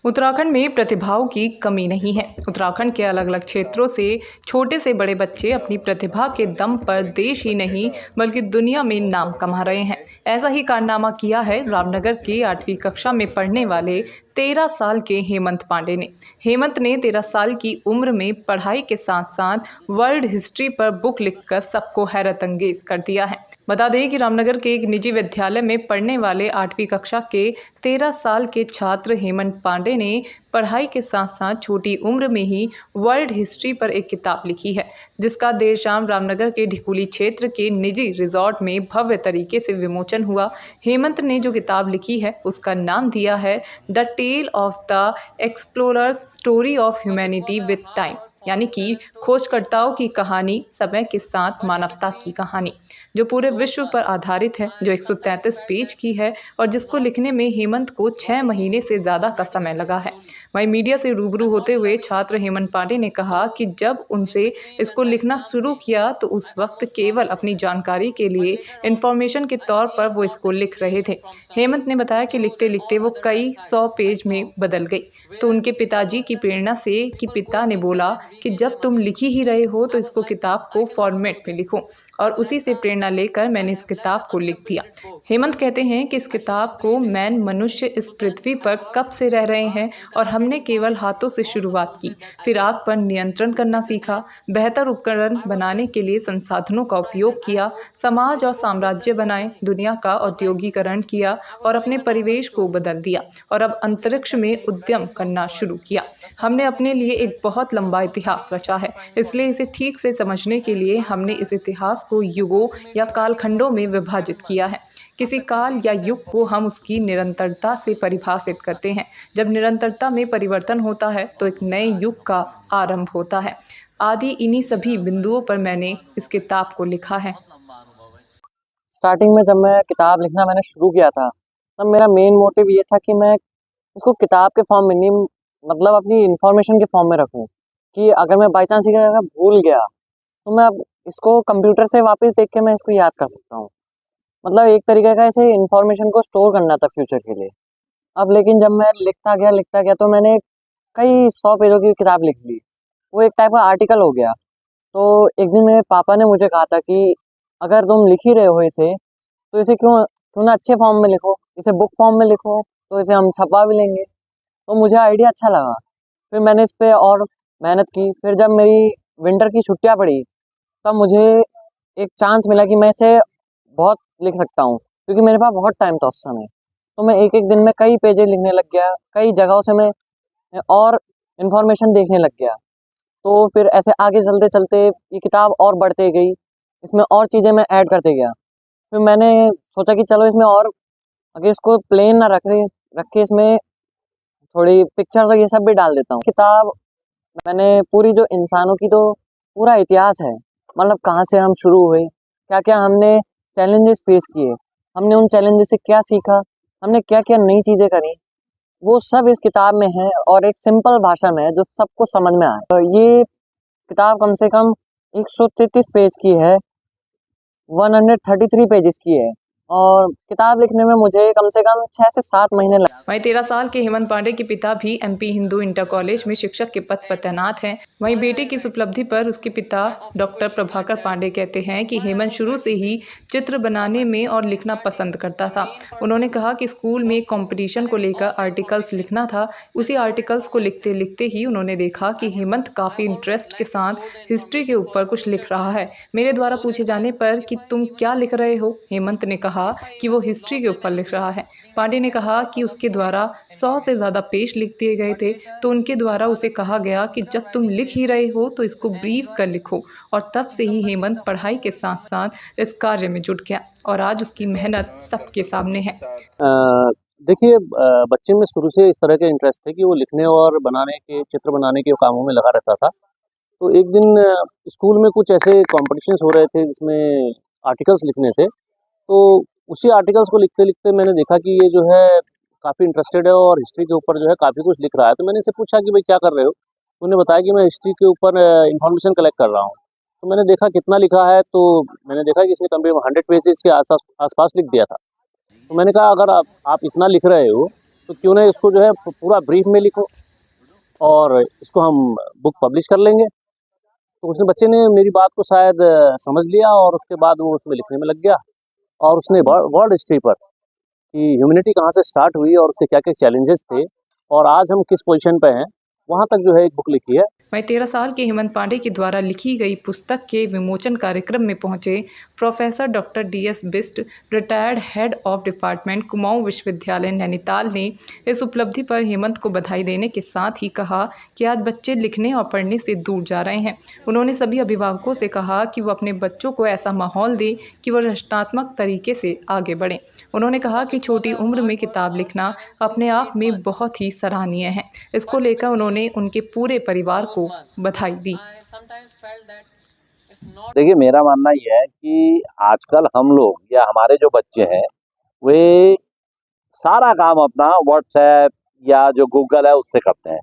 उत्तराखंड में प्रतिभाओं की कमी नहीं है। उत्तराखंड के अलग अलग क्षेत्रों से छोटे से बड़े बच्चे अपनी प्रतिभा के दम पर देश ही नहीं बल्कि दुनिया में नाम कमा रहे हैं। ऐसा ही कारनामा किया है रामनगर के 8वीं कक्षा में पढ़ने वाले 13 साल के हेमंत पांडे ने। हेमंत ने 13 साल की उम्र में पढ़ाई के साथ साथ वर्ल्ड हिस्ट्री पर बुक लिखकर सबको हैरत अंगेज कर दिया है। बता दें कि रामनगर के एक निजी विद्यालय में पढ़ने वाले 8वीं कक्षा के 13 साल के छात्र हेमंत पांडे ने पढ़ाई के साथ साथ छोटी उम्र में ही वर्ल्ड हिस्ट्री पर एक किताब लिखी है, जिसका देर शाम रामनगर के ढिकुली क्षेत्र के निजी रिजॉर्ट में भव्य तरीके से विमोचन हुआ। हेमंत ने जो किताब लिखी है उसका नाम दिया है the tale of the explorers story of humanity with time, यानी कि खोजकर्ताओं की कहानी समय के साथ मानवता की कहानी, जो पूरे विश्व पर आधारित है, जो 133 पेज की है और जिसको लिखने में हेमंत को 6 महीने से ज़्यादा का समय लगा है। वहीं मीडिया से रूबरू होते हुए छात्र हेमंत पांडे ने कहा कि जब उनसे इसको लिखना शुरू किया तो उस वक्त केवल अपनी जानकारी के लिए इंफॉर्मेशन के तौर पर वो इसको लिख रहे थे। हेमंत ने बताया कि लिखते लिखते वो कई 100 पेज में बदल गई, तो उनके पिताजी की प्रेरणा से कि पिता ने बोला कि जब तुम लिख ही रहे हो तो इसको किताब को फॉर्मेट में लिखो, और उसी से प्रेरणा लेकर मैंने इस किताब को लिख दिया। हेमंत कहते हैं कि इस किताब को मनुष्य इस पृथ्वी पर कब से रह रहे हैं और हमने केवल हाथों से शुरुआत की, फिर आग पर नियंत्रण करना सीखा, बेहतर उपकरण बनाने के लिए संसाधनों का उपयोग किया, समाज और साम्राज्य बनाए, दुनिया का औद्योगिकरण किया और अपने परिवेश को बदल दिया, और अब अंतरिक्ष में उद्यम करना शुरू किया। हमने अपने लिए एक बहुत लंबा इतिहास रचा है, इसलिए इसे ठीक से समझने के लिए हमने इस इतिहास को युगों या कालखंडों में विभाजित किया है। किसी काल या युग को हम उसकी निरंतरता से परिभाषित करते हैं। जब निरंतरता में परिवर्तन होता है तो एक नए युग का आरंभ होता है। आदि इन्हीं सभी बिंदुओं पर मैंने इस किताब को लिखा है। स्टार्टिंग में जब मैं किताब लिखना मैंने शुरू किया था, तब मेरा मेन मोटिव ये था कि मैं इसको किताब के फॉर्म में नहीं, मतलब अपनी इंफॉर्मेशन के फॉर्म में रखूं, कि अगर मैं बाई चांस अगर भूल गया तो मैं अब इसको कंप्यूटर से वापस देख के मैं इसको याद कर सकता हूँ। मतलब एक तरीके का ऐसे इंफॉर्मेशन को स्टोर करना था फ्यूचर के लिए। अब लेकिन जब मैं लिखता गया तो मैंने कई 100 पेजों की किताब लिख ली। वो एक टाइप का आर्टिकल हो गया। तो एक दिन मेरे पापा ने मुझे कहा था कि अगर तुम लिख ही रहे हो इसे, तो इसे क्यों क्यों ना अच्छे फॉर्म में लिखो, इसे बुक फॉर्म में लिखो, तो इसे हम छपवा भी लेंगे। तो मुझे आइडिया अच्छा लगा। फिर मैंने इस पे और मेहनत की। फिर जब मेरी विंटर की छुट्टियां पड़ी, तब मुझे एक चांस मिला कि मैं इसे बहुत लिख सकता हूँ, क्योंकि मेरे पास बहुत टाइम था उस समय। तो मैं एक एक दिन में कई पेजेस लिखने लग गया, कई जगहों से मैं और इन्फॉर्मेशन देखने लग गया। तो फिर ऐसे आगे चलते चलते ये किताब और बढ़ते गई, इसमें और चीज़ें मैं ऐड करते गया। फिर मैंने सोचा कि चलो इसमें और अगर इसको प्लेन ना रख के इसमें थोड़ी पिक्चर्स और ये सब भी डाल देता हूँ। किताब मैंने पूरी जो इंसानों की तो पूरा इतिहास है, मतलब कहाँ से हम शुरू हुए, क्या क्या हमने चैलेंजेस फेस किए, हमने उन चैलेंजेस से क्या सीखा, हमने क्या क्या नई चीज़ें करी, वो सब इस किताब में है और एक सिंपल भाषा में है जो सबको समझ में आए। तो ये किताब कम से कम 133 पेज की है, 133 पेजेस की है, और किताब लिखने में मुझे कम से कम 6 से 7 महीने लगे। वहीं 13 साल के हेमंत पांडे के पिता भी एमपी हिंदू इंटर कॉलेज में शिक्षक के पद पर तैनात हैं। वहीं बेटे की इस उपलब्धि पर उसके पिता डॉक्टर प्रभाकर पांडे कहते हैं कि हेमंत शुरू से ही चित्र बनाने में और लिखना पसंद करता था। उन्होंने कहा कि स्कूल में कंपटीशन को लेकर आर्टिकल्स लिखना था। उसी आर्टिकल्स को लिखते लिखते ही उन्होंने देखा कि हेमंत काफ़ी इंटरेस्ट के साथ हिस्ट्री के ऊपर कुछ लिख रहा है। मेरे द्वारा पूछे जाने पर कि तुम क्या लिख रहे हो, हेमंत ने कहा कि वो हिस्ट्री के ऊपर लिख रहा है। पांडे ने कहा कि उसके द्वारा 100 से ज़्यादा पेज लिख दिए गए थे, तो उनके द्वारा उसे कहा गया कि जब तुम लिख ही रहे हो तो इसको ब्रीफ कर लिखो, और तब से ही हेमंत पढ़ाई के साथ साथ इस कार्य में जुट गया और आज उसकी मेहनत सबके सामने है। देखिए, बच्चे में शुरू से इस तरह के इंटरेस्ट थे कि वो लिखने और बनाने के चित्र बनाने के कामों में लगा रहता था। तो एक दिन स्कूल में कुछ ऐसे कॉम्पिटिशन्स हो रहे थे जिसमें आर्टिकल्स लिखने थे। तो उसी आर्टिकल्स को लिखते-लिखते मैंने देखा कि ये जो है काफ़ी इंटरेस्टेड है और हिस्ट्री के ऊपर जो है काफ़ी कुछ लिख रहा है। तो मैंने इससे पूछा कि भाई क्या कर रहे हो? तो उन्होंने बताया कि मैं हिस्ट्री के ऊपर इन्फॉर्मेशन कलेक्ट कर रहा हूँ। तो मैंने देखा कितना लिखा है, तो मैंने देखा कि इसने करीब 100 पेजेज़ के आस-पास लिख दिया था। तो मैंने कहा अगर आप इतना लिख रहे हो, तो क्यों ना इसको जो है पूरा ब्रीफ में लिखो और इसको हम बुक पब्लिश कर लेंगे। तो उसने बच्चे ने मेरी बात को शायद समझ लिया और उसके बाद वो उसमें लिखने में लग गया और उसने वर्ल्ड हिस्ट्री पर कि ह्यूमैनिटी कहाँ से स्टार्ट हुई और उसके क्या क्या चैलेंजेस थे और आज हम किस पोजीशन पे हैं, वहाँ तक जो है एक बुक लिखी है। वहीं 13 साल के हेमंत पांडे के द्वारा लिखी गई पुस्तक के विमोचन कार्यक्रम में पहुंचे professor doctor DS Bisht, retired head of department, Kumaon विश्वविद्यालय नैनीताल ने इस उपलब्धि पर हेमंत को बधाई देने के साथ ही कहा कि आज बच्चे लिखने और पढ़ने से दूर जा रहे हैं। उन्होंने सभी अभिभावकों से कहा कि वो अपने बच्चों को ऐसा माहौल दें कि वो रचनात्मक तरीके से आगे बढ़ें। उन्होंने कहा कि छोटी उम्र में किताब लिखना अपने आप में बहुत ही सराहनीय है। इसको लेकर उन्होंने उनके पूरे परिवार को बधाई दी। देखिए, मेरा मानना ये है कि आजकल हम लोग या हमारे जो बच्चे हैं वे सारा काम अपना व्हाट्सएप या जो गूगल है उससे करते हैं।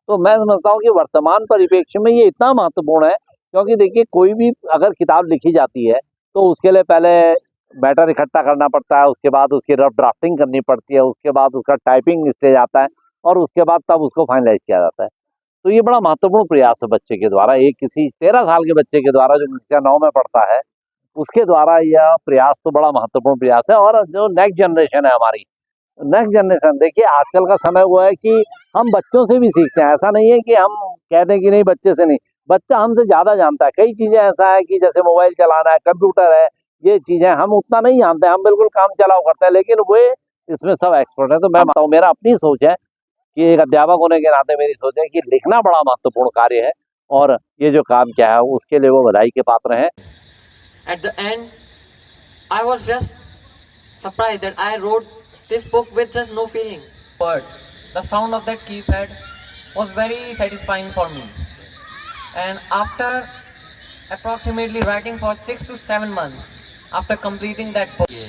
तो मैं समझता हूँ कि वर्तमान परिप्रेक्ष्य में ये इतना महत्वपूर्ण है, क्योंकि देखिए कोई भी अगर किताब लिखी जाती है तो उसके लिए पहले मैटर इकट्ठा करना पड़ता है, उसके बाद उसकी रफ ड्राफ्टिंग करनी पड़ती है, उसके बाद उसका टाइपिंग स्टेज आता है और उसके बाद तब उसको फाइनलाइज किया जाता है। तो ये बड़ा महत्वपूर्ण प्रयास है बच्चे के द्वारा, एक किसी 13 साल के बच्चे के द्वारा जो कक्षा 9 में पढ़ता है उसके द्वारा यह प्रयास तो बड़ा महत्वपूर्ण प्रयास है। और जो नेक्स्ट जनरेशन है हमारी, नेक्स्ट जनरेशन देखिए आजकल का समय हुआ है कि हम बच्चों से भी सीखते हैं। ऐसा नहीं है कि हम कह दें कि नहीं बच्चे से नहीं, बच्चा हमसे ज़्यादा जानता है। कई चीज़ें ऐसा है कि जैसे मोबाइल चलाना है, कंप्यूटर है, ये चीज़ें हम उतना नहीं जानते, हम बिल्कुल काम चलाओ करते हैं, लेकिन वे इसमें सब एक्सपर्ट है। तो मैं मानता हूँ, मेरा अपनी सोच है कि एक अध्यापक होने के नाते मेरी सोच है कि लिखना बड़ा महत्वपूर्ण कार्य है और ये जो काम क्या है उसके लिए वो बधाई के पात्र हैं। At the end, I was just surprised that I wrote this book with just no feeling. Words, the sound of that keypad was very satisfying for me. And after approximately writing for 6 to 7 months, after completing that book,